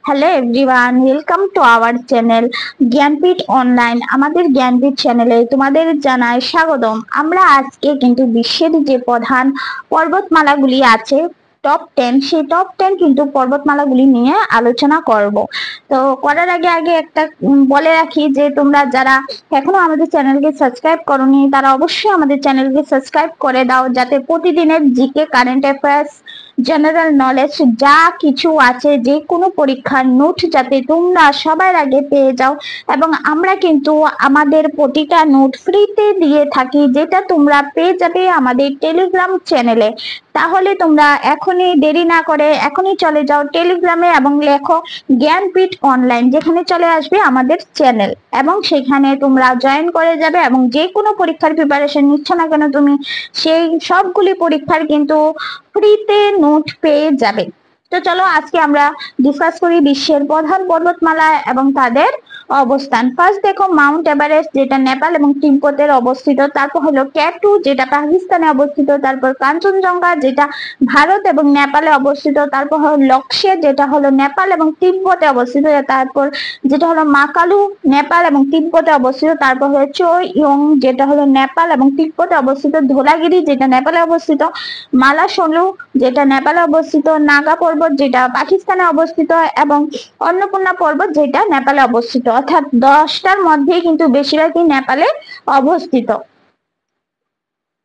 Hello everyone, welcome to our channel Jnanpith online. আমাদের জ্ঞানপীঠ চ্যানেলে তোমাদের জানাই স্বাগতম। আমরা আজকে কিন্তু বিশ্বের যে প্রধান পর্বতমালাগুলি আছে টপ 10, সেই টপ 10 কিন্তু পর্বতমালাগুলি নিয়ে আলোচনা করব। তো করার আগে আগে একটা বলে রাখি যে তোমরা যারা এখনো আমাদের চ্যানেলকে সাবস্ক্রাইব করোনি তারা অবশ্যই আমাদের চ্যানেলকে সাবস্ক্রাইব করে দাও, যাতে প্রতিদিনের GK, current affairs, general knowledge যা কিছু আছে, যে কোনো পরীক্ষার নোট যাতে তোমরা সবার আগে পেয়ে যাও। এবং আমরা কিন্তু আমাদের প্রতিটা নোট ফ্রিতে দিয়ে থাকি, যেটা তোমরা পেয়ে যাবে আমাদের টেলিগ্রাম চ্যানেলে। তাহলে তোমরা এখনই দেরি না করে এখনই চলে যাও টেলিগ্রামে এবং লেখো জ্ঞানপীঠ অনলাইন, যেখানে চলে আসবে আমাদের চ্যানেল, এবং সেখানে তোমরা জয়েন করে যাবে। এবং যে কোনো পরীক্ষার প্রিপারেশন নিচ্ছ না কেন তুমি, সেই সবগুলি পরীক্ষার কিন্তু ফ্রিতে নোট পেয়ে যাবে। তো চলো আজকে আমরা ডিসকাস করি বিশ্বের প্রধান পর্বতমালা এবং তাদের অবস্থান। ফার্স্ট দেখো মাউন্ট এভারেস্ট, যেটা নেপাল এবং তিব্বতের অবস্থিত। তারপর হলো K2, যেটা পাকিস্তানে অবস্থিত। তারপর কাঞ্চনজঙ্ঘা, যেটা ভারত এবং নেপালে অবস্থিত। তারপর হলো লক্ষ্যে, যেটা হলো নেপাল এবং তিব্বতে অবস্থিত। তারপর যেটা হলো মাকালু, নেপাল এবং তিব্বতে অবস্থিত। তারপর হলো চোইয়ং, যেটা হলো নেপাল এবং তিব্বতে অবস্থিত। ধোলাগিরি, যেটা নেপালে অবস্থিত। মালাসোলু, যেটা নেপালে অবস্থিত। নাগা পর্বত, যেটা পাকিস্তানে অবস্থিত। এবং অন্নপূর্ণা পর্বত, যেটা নেপালে অবস্থিত। অর্থাৎ 10টার মধ্যে কিন্তু বেশিরভাগই নেপালে অবস্থিত।